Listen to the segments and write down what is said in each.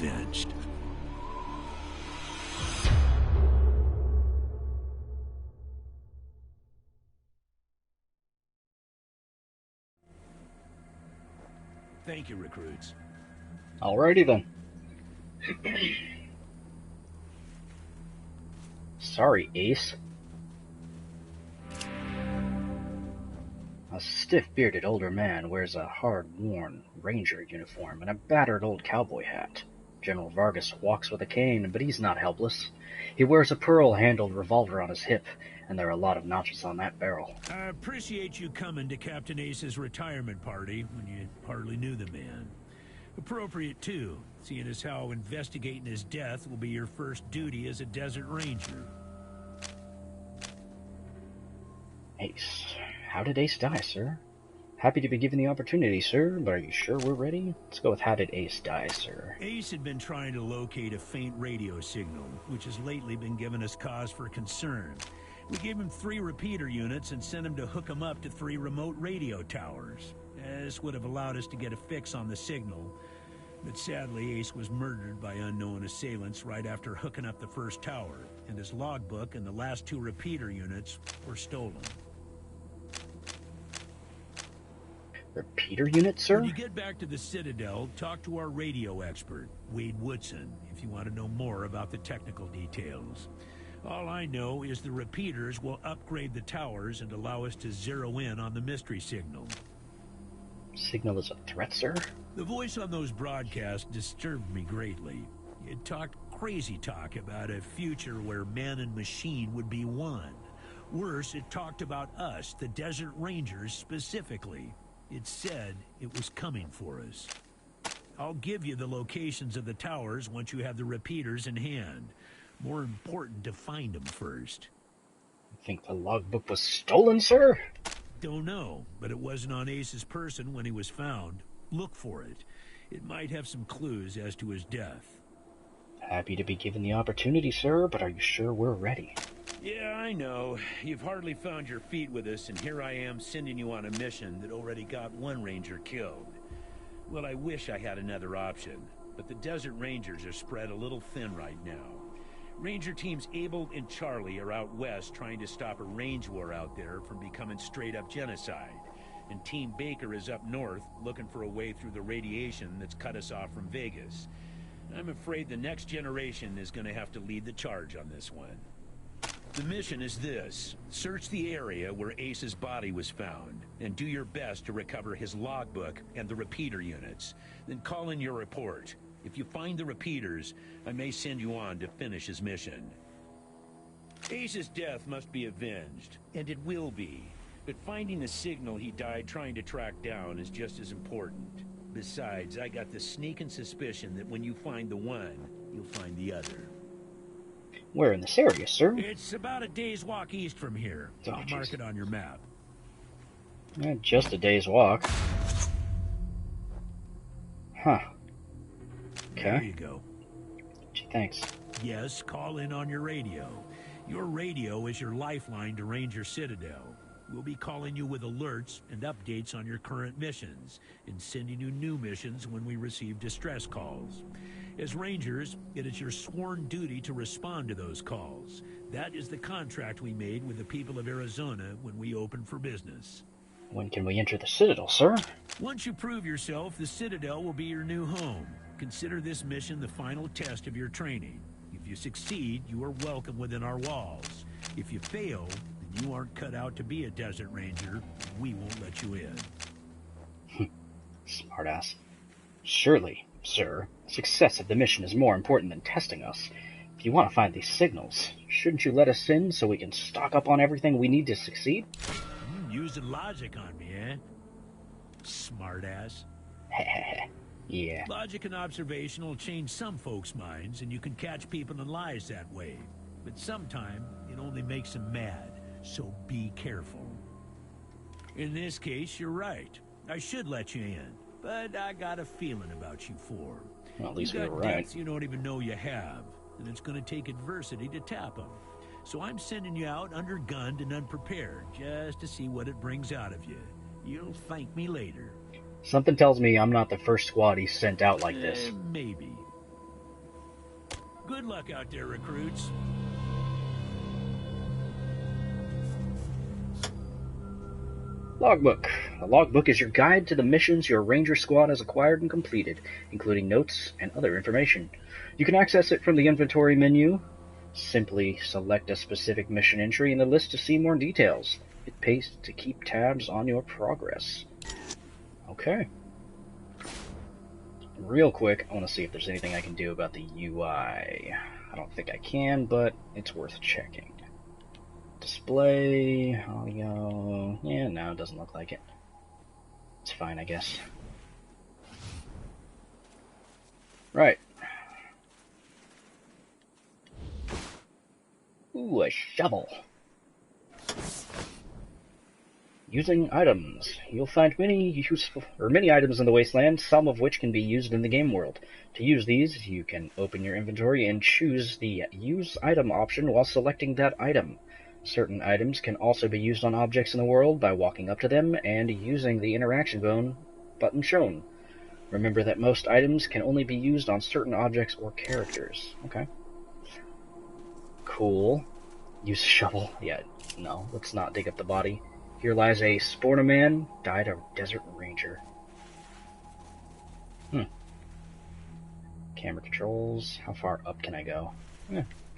avenged. Thank you, recruits. Alrighty then. Sorry, Ace. A stiff-bearded older man wears a hard-worn ranger uniform and a battered old cowboy hat. General Vargas walks with a cane, but he's not helpless. He wears a pearl-handled revolver on his hip, and there are a lot of notches on that barrel. I appreciate you coming to Captain Ace's retirement party when you hardly knew the man. Appropriate, too, seeing as how investigating his death will be your first duty as a desert ranger. Ace. How did Ace die, sir? Happy to be given the opportunity, sir, but are you sure we're ready? Let's go with how did Ace die, sir? Ace had been trying to locate a faint radio signal, which has lately been giving us cause for concern. We gave him 3 repeater units and sent him to hook them up to 3 remote radio towers. This would have allowed us to get a fix on the signal, but sadly Ace was murdered by unknown assailants right after hooking up the first tower, and his logbook and the last 2 repeater units were stolen. Repeater unit, sir? When you get back to the Citadel, talk to our radio expert, Wade Woodson, if you want to know more about the technical details. All I know is the repeaters will upgrade the towers and allow us to zero in on the mystery signal. Signal is a threat, sir? The voice on those broadcasts disturbed me greatly. It talked crazy talk about a future where man and machine would be one. Worse, it talked about us, the Desert Rangers, specifically. It said it was coming for us. I'll give you the locations of the towers once you have the repeaters in hand. More important to find them first. You think the logbook was stolen, sir? Don't know, but it wasn't on Ace's person when he was found. Look for it. It might have some clues as to his death. Happy to be given the opportunity, sir, but are you sure we're ready? Yeah, I know. You've hardly found your feet with us, and here I am sending you on a mission that already got 1 ranger killed. Well, I wish I had another option, but the Desert Rangers are spread a little thin right now. Ranger teams Abel and Charlie are out west trying to stop a range war out there from becoming straight-up genocide. And Team Baker is up north looking for a way through the radiation that's cut us off from Vegas. I'm afraid the next generation is going to have to lead the charge on this one. The mission is this: search the area where Ace's body was found, and do your best to recover his logbook and the repeater units. Then call in your report. If you find the repeaters, I may send you on to finish his mission. Ace's death must be avenged, and it will be. But finding the signal he died trying to track down is just as important. Besides, I got the sneaking suspicion that when you find the one, you'll find the other. Where in this area, sir? It's about a day's walk east from here. I'll mark it on your map. Just a day's walk. Huh. Okay. There you go. Gee, thanks. Yes, call in on your radio. Your radio is your lifeline to Ranger Citadel. We'll be calling you with alerts and updates on your current missions, and sending you new missions when we receive distress calls. As Rangers, it is your sworn duty to respond to those calls. That is the contract we made with the people of Arizona when we opened for business. When can we enter the Citadel, sir? Once you prove yourself, the Citadel will be your new home. Consider this mission the final test of your training. If you succeed, you are welcome within our walls. If you fail, then you aren't cut out to be a Desert Ranger. We won't let you in. Smartass. Surely, sir, success of the mission is more important than testing us. If you want to find these signals, shouldn't you let us in so we can stock up on everything we need to succeed? Using logic on me, eh? Smartass. Yeah. Logic and observation will change some folks' minds, and you can catch people in lies that way. But sometimes it only makes them mad, so be careful. In this case, you're right. I should let you in, but I got a feeling about you four. Well, at least you we got were right. depths you don't even know you have, and it's going to take adversity to tap them. So I'm sending you out undergunned and unprepared, just to see what it brings out of you. You'll thank me later. Something tells me I'm not the first squad he's sent out like this. Maybe. Good luck out there, recruits. Logbook. A logbook is your guide to the missions your ranger squad has acquired and completed, including notes and other information. You can access it from the inventory menu. Simply select a specific mission entry in the list to see more details. It pays to keep tabs on your progress. Okay. Real quick, I want to see if there's anything I can do about the UI. I don't think I can, but it's worth checking. Display, audio, yeah, no, it doesn't look like it. It's fine, I guess. Right. Ooh, a shovel. Using items. You'll find many items in the Wasteland, some of which can be used in the game world. To use these, you can open your inventory and choose the Use Item option while selecting that item. Certain items can also be used on objects in the world by walking up to them and using the interaction button shown. Remember that most items can only be used on certain objects or characters. Okay. Cool. Use a shovel. Yeah, no, let's not dig up the body. Here lies a Sportaman, died a desert ranger. Camera controls. How far up can I go?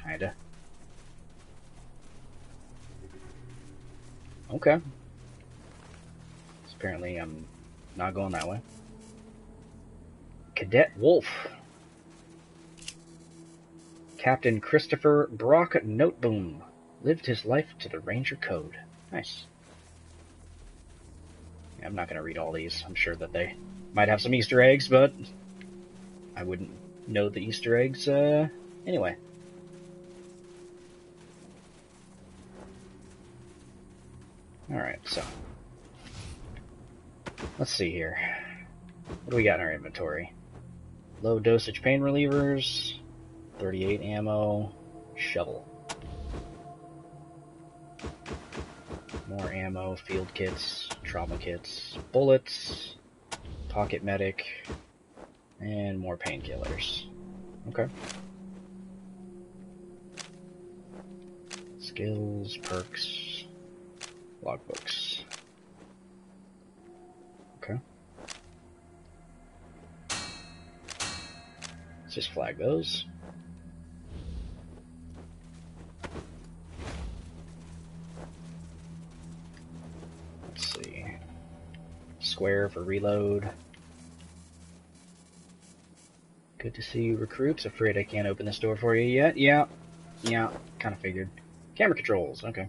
Kinda. Okay. So apparently I'm not going that way. Cadet Wolf. Captain Christopher Brock Noteboom lived his life to the Ranger Code. Nice. Yeah, I'm not going to read all these. I'm sure that they might have some Easter eggs, but I wouldn't know the Easter eggs anyway. Alright, so let's see here. What do we got in our inventory? Low dosage pain relievers, 38 ammo, shovel. More ammo, field kits, trauma kits, bullets, pocket medic, and more painkillers. Okay. Skills, perks, logbooks. Okay. Let's just flag those. Let's see. Square for reload. Good to see you, recruits. Afraid I can't open this door for you yet. Yeah, kind of figured. Camera controls, okay.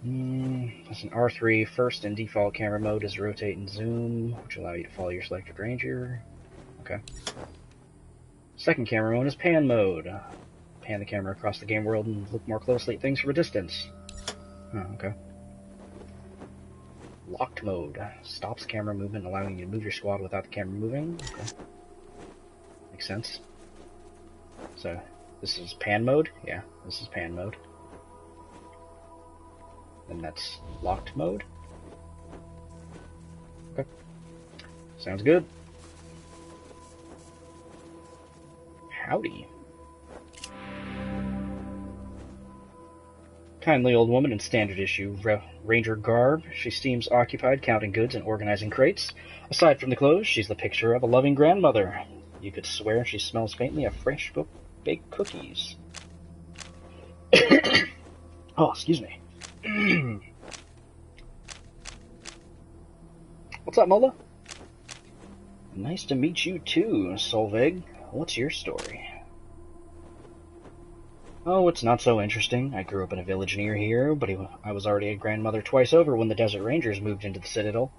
That's an R3. First and default camera mode is rotate and zoom, which allow you to follow your selected ranger. Okay. Second camera mode is pan mode. Pan the camera across the game world and look more closely at things from a distance. Oh, okay. Locked mode. Stops camera movement, allowing you to move your squad without the camera moving. Okay. Makes sense. So, this is pan mode? Yeah, this is pan mode. And that's locked mode. Okay. Sounds good. Howdy. Kindly old woman in standard issue ranger garb. She seems occupied counting goods and organizing crates. Aside from the clothes, she's the picture of a loving grandmother. You could swear she smells faintly of fresh baked cookies. Oh, excuse me. What's up, Mola? Nice to meet you too, Solveig. What's your story? Oh, it's not so interesting. I grew up in a village near here, but I was already a grandmother twice over when the Desert Rangers moved into the Citadel.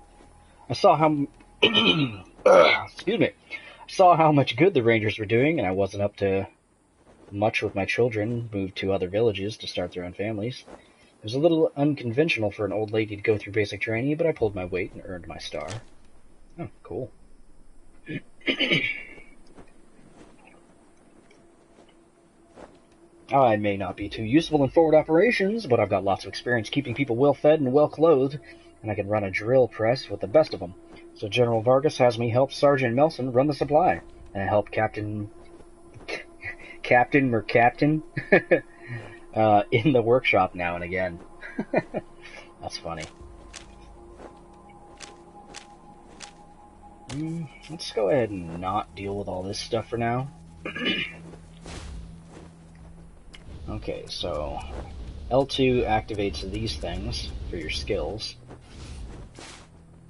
I saw how... excuse me. I saw how much good the Rangers were doing, and I wasn't up to much with my children. Moved to other villages to start their own families. It was a little unconventional for an old lady to go through basic training, but I pulled my weight and earned my star. Oh, cool. I may not be too useful in forward operations, but I've got lots of experience keeping people well-fed and well-clothed, and I can run a drill press with the best of them. So General Vargas has me help Sergeant Melson run the supply, and I help Captain Captain Mercaptain in the workshop now and again. That's funny. Let's go ahead and not deal with all this stuff for now. Okay, so L2 activates these things for your skills.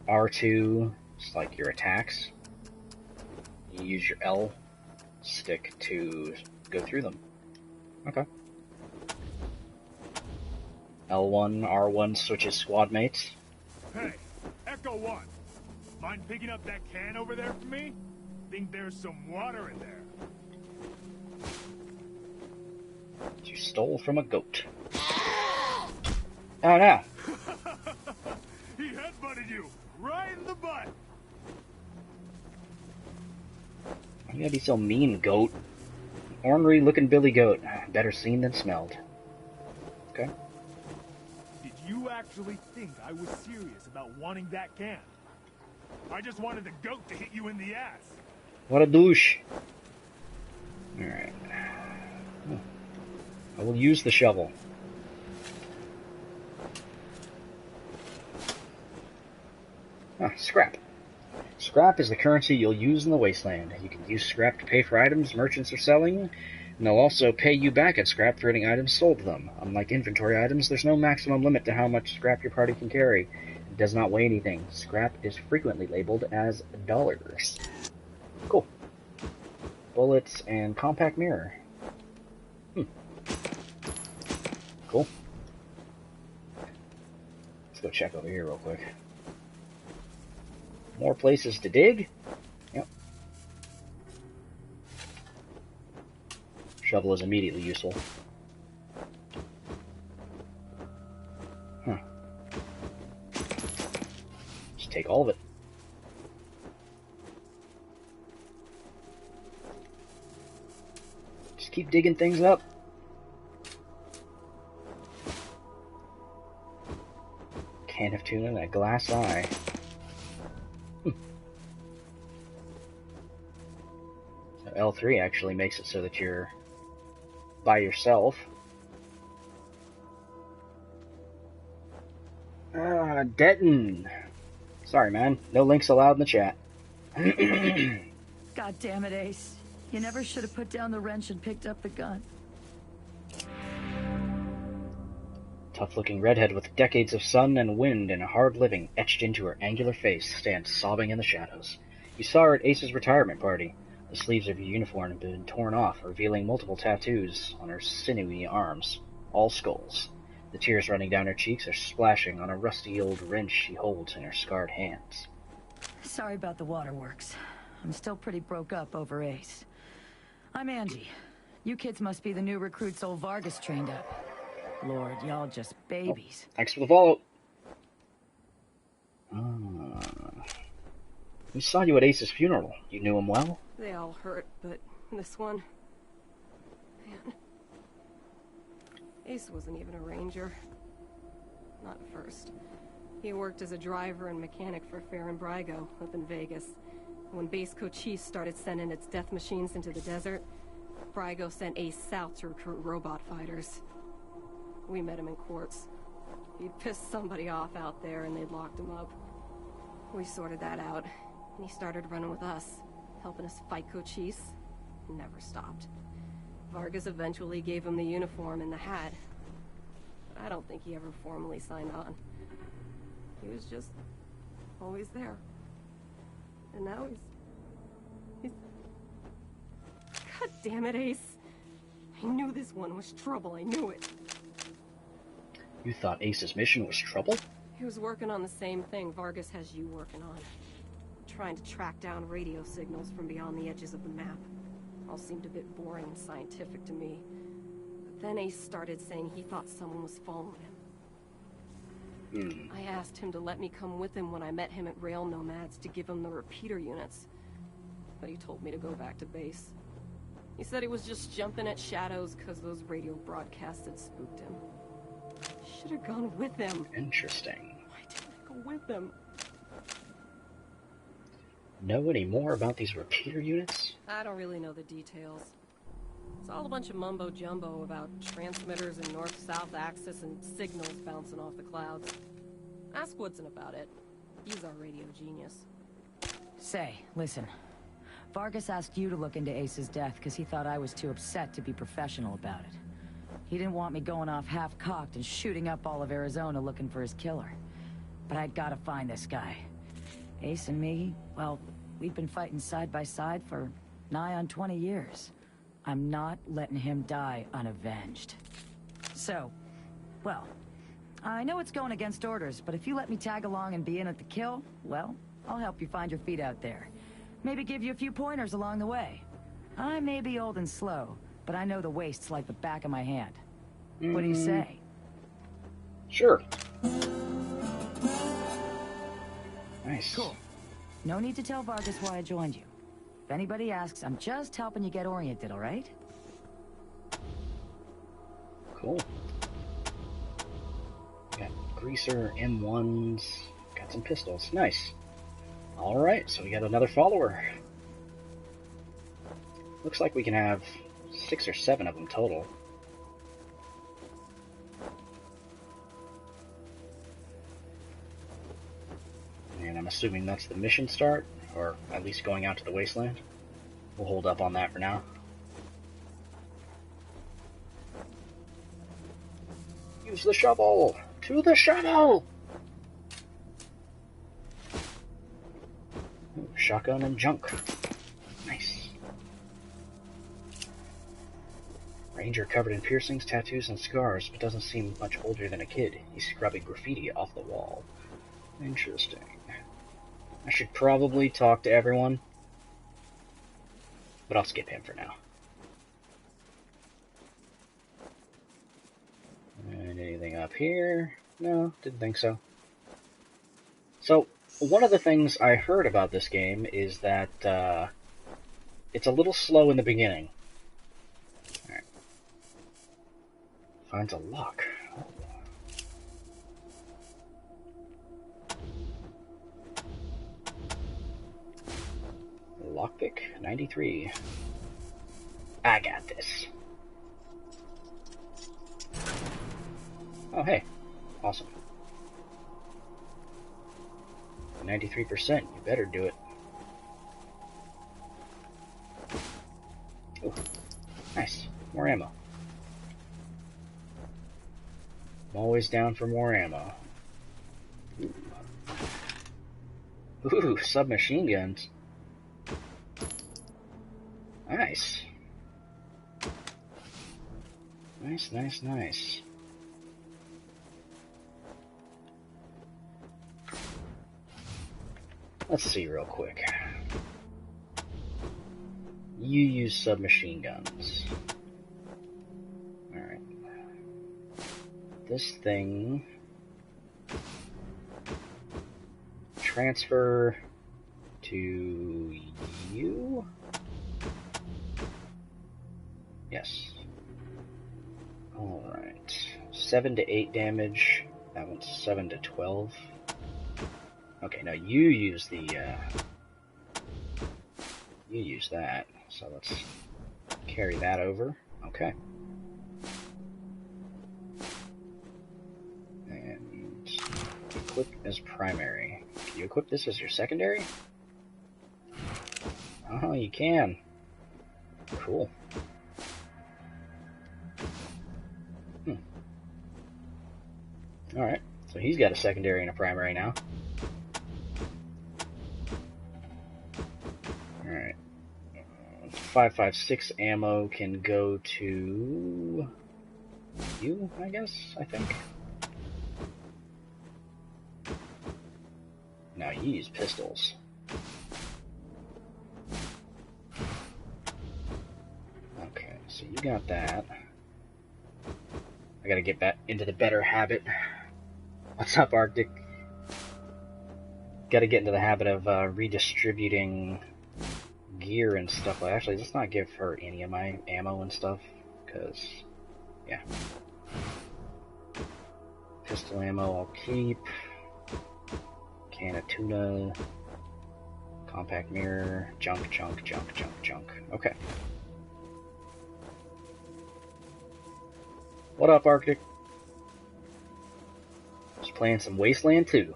R2 is like your attacks. You use your L stick to go through them. Okay. L1, R1 switches squad mates. Hey, Echo 1. Mind picking up that can over there for me? Think there's some water in there. You stole from a goat. Oh no! He headbutted you right in the butt. You gotta be so mean, goat. Ornery looking Billy Goat. Better seen than smelled. Okay. Did you actually think I was serious about wanting that can? I just wanted the goat to hit you in the ass. What a douche. Alright. I will use the shovel. Scrap. Scrap is the currency you'll use in the Wasteland. You can use scrap to pay for items merchants are selling, and they'll also pay you back in scrap for any items sold to them. Unlike inventory items, there's no maximum limit to how much scrap your party can carry. It does not weigh anything. Scrap is frequently labeled as dollars. Cool. Bullets and compact mirror. Cool. Let's go check over here real quick. More places to dig? Yep. Shovel is immediately useful. Huh. Just take all of it. Just keep digging things up. Can of tuna and a glass eye. So L3 actually makes it so that you're by yourself. Denton. Sorry, man. No links allowed in the chat. God damn it, Ace. You never should have put down the wrench and picked up the gun. Tough-looking redhead with decades of sun and wind and hard living etched into her angular face stands sobbing in the shadows. You saw her at Ace's retirement party. The sleeves of her uniform had been torn off, revealing multiple tattoos on her sinewy arms, all skulls. The tears running down her cheeks are splashing on a rusty old wrench she holds in her scarred hands. Sorry about the waterworks. I'm still pretty broke up over Ace. I'm Angie. You kids must be the new recruits old Vargas trained up. Lord, y'all just babies. Oh, thanks for the follow. We saw you at Ace's funeral. You knew him well? They all hurt, but this one... Man. Ace wasn't even a ranger. Not at first. He worked as a driver and mechanic for Fair and Brygo up in Vegas. When base Cochise started sending its death machines into the desert, Brygo sent Ace south to recruit robot fighters. We met him in quartz. He'd pissed somebody off out there and they'd locked him up. We sorted that out, and he started running with us, helping us fight Cochise. Never stopped. Vargas eventually gave him the uniform and the hat. But I don't think he ever formally signed on. He was just always there. And now he's... God damn it, Ace. I knew this one was trouble, I knew it. You thought Ace's mission was trouble? He was working on the same thing Vargas has you working on. Trying to track down radio signals from beyond the edges of the map. All seemed a bit boring and scientific to me. But then Ace started saying he thought someone was following him. I asked him to let me come with him when I met him at Rail Nomads to give him the repeater units. But he told me to go back to base. He said he was just jumping at shadows because those radio broadcasts had spooked him. I should have gone with him. Interesting. Why didn't I go with him? Know any more about these repeater units? I don't really know the details. It's all a bunch of mumbo-jumbo about transmitters and north-south axis and signals bouncing off the clouds. Ask Woodson about it. He's our radio genius. Say, listen. Vargas asked you to look into Ace's death because he thought I was too upset to be professional about it. He didn't want me going off half-cocked and shooting up all of Arizona looking for his killer. But I'd gotta find this guy. Ace and me, well, we've been fighting side by side for nigh on 20 years. I'm not letting him die unavenged. So, well, I know it's going against orders, but if you let me tag along and be in at the kill, well, I'll help you find your feet out there. Maybe give you a few pointers along the way. I may be old and slow, but I know the wastes like the back of my hand. What do you say? Sure. Nice. Cool. No need to tell Vargas why I joined you. If anybody asks, I'm just helping you get oriented, all right? Cool. Got greaser, M1s, got some pistols. Nice. Alright, so we got another follower. Looks like we can have 6 or 7 of them total. And I'm assuming that's the mission start, or at least going out to the Wasteland. We'll hold up on that for now. Use the shovel! To the shovel! Ooh, shotgun and junk. Nice. Ranger covered in piercings, tattoos, and scars, but doesn't seem much older than a kid. He's scrubbing graffiti off the wall. Interesting. I should probably talk to everyone, but I'll skip him for now. And anything up here? No, didn't think so. So, one of the things I heard about this game is that it's a little slow in the beginning. Alright. Finds a lock. Oh. Lockpick 93. I got this. Oh, hey. Awesome. 93%. You better do it. Ooh. Nice. More ammo. I'm always down for more ammo. Ooh, submachine guns. Nice. Nice, nice, nice. Let's see real quick. You use submachine guns. Alright. This thing... Transfer to you? Yes. Alright. 7 to 8 damage. That one's 7 to 12. Okay, now you use the, you use that. So let's carry that over. Okay. And equip as primary. Can you equip this as your secondary? Oh, you can. Cool. Alright, so he's got a secondary and a primary now. Alright. 5.56 ammo can go to you, I guess, I think. Now you use pistols. Okay, so you got that. I gotta get back into the better habit. What's up, Arctic? Gotta get into the habit of redistributing gear and stuff. Actually, let's not give her any of my ammo and stuff, because, yeah. Pistol ammo I'll keep. Can of tuna. Compact mirror. Junk, junk, junk, junk, junk. Okay. What up, Arctic? Just playing some Wasteland 2.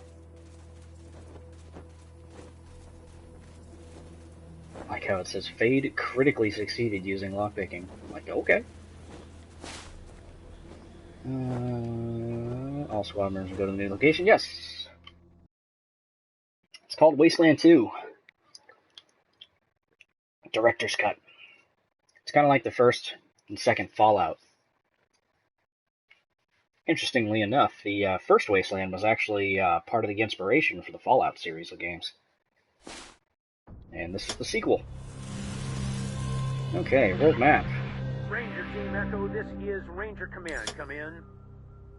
Like how it says, Fade critically succeeded using lockpicking. I'm like, okay. All squad members will go to the new location. Yes! It's called Wasteland 2. Director's Cut. It's kind of like the first and second Fallout. Interestingly enough, the first Wasteland was actually part of the inspiration for the Fallout series of games. And this is the sequel. Okay, world map. Ranger Team Echo, this is Ranger Command. Come in.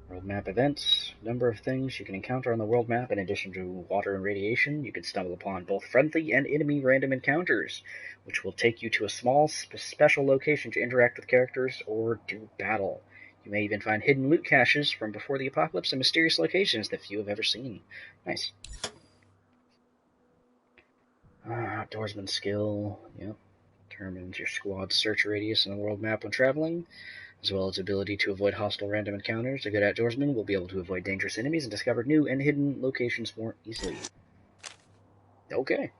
World map events. Number of things you can encounter on the world map. In addition to water and radiation, you can stumble upon both friendly and enemy random encounters, which will take you to a small, special location to interact with characters or do battle. You may even find hidden loot caches from before the apocalypse in mysterious locations that few have ever seen. Nice. Outdoorsman skill. Yep. Determines your squad's search radius in the world map when traveling, as well as ability to avoid hostile random encounters. A good outdoorsman will be able to avoid dangerous enemies and discover new and hidden locations more easily. Okay.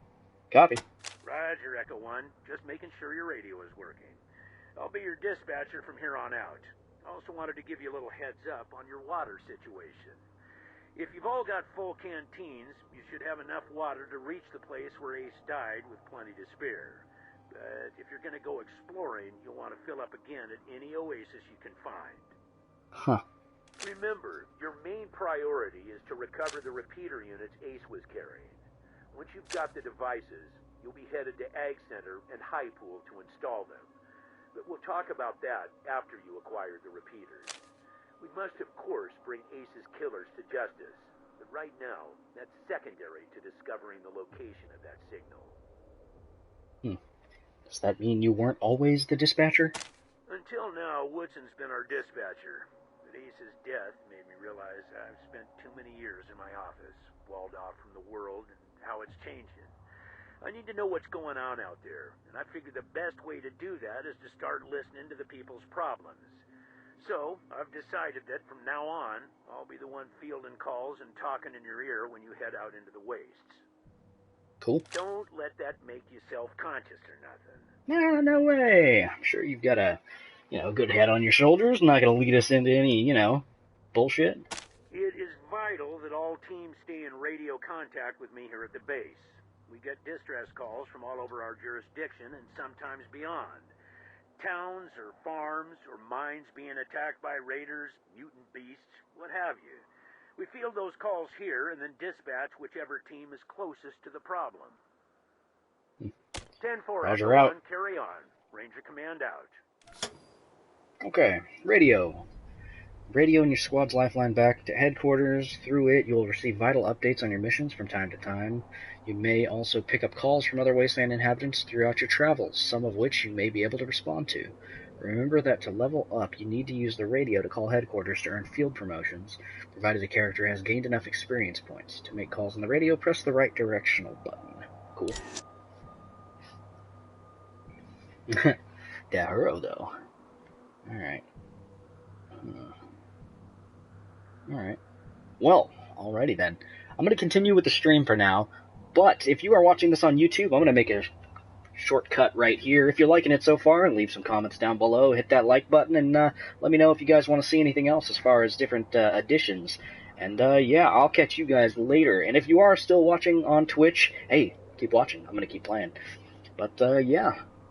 Copy. Roger, Echo 1. Just making sure your radio is working. I'll be your dispatcher from here on out. I also wanted to give you a little heads up on your water situation. If you've all got full canteens, you should have enough water to reach the place where Ace died with plenty to spare. But if you're going to go exploring, you'll want to fill up again at any oasis you can find. Huh. Remember, your main priority is to recover the repeater units Ace was carrying. Once you've got the devices, you'll be headed to Ag Center and High Pool to install them. But we'll talk about that after you acquire the repeaters. We must, of course, bring Ace's killers to justice. But right now, that's secondary to discovering the location of that signal. Does that mean you weren't always the dispatcher? Until now, Woodson's been our dispatcher. But Ace's death made me realize I've spent too many years in my office, walled off from the world and how it's changing. I need to know what's going on out there, and I figure the best way to do that is to start listening to the people's problems. So, I've decided that from now on, I'll be the one fielding calls and talking in your ear when you head out into the wastes. Cool. Don't let that make you self-conscious or nothing. No way. I'm sure you've got a, good head on your shoulders. Not going to lead us into any, bullshit. It is vital that all teams stay in radio contact with me here at the base. We get distress calls from all over our jurisdiction and sometimes beyond. Towns or farms or mines being attacked by raiders, mutant beasts, what have you. We field those calls here and then dispatch whichever team is closest to the problem. 10-4, Roger out. Carry on. Ranger Command out. Okay, radio. Radio in your squad's lifeline back to headquarters. Through it, you'll receive vital updates on your missions from time to time. You may also pick up calls from other Wasteland inhabitants throughout your travels, some of which you may be able to respond to. Remember that to level up, you need to use the radio to call headquarters to earn field promotions, provided the character has gained enough experience points. To make calls on the radio, press the right directional button. Cool. Dahuro, though. Alright. Alright. Well, alrighty then. I'm going to continue with the stream for now, but if you are watching this on YouTube, I'm going to make a shortcut right here. If you're liking it so far, leave some comments down below, hit that like button, and let me know if you guys want to see anything else as far as different additions. And yeah, I'll catch you guys later. And if you are still watching on Twitch, hey, keep watching. I'm going to keep playing. But yeah,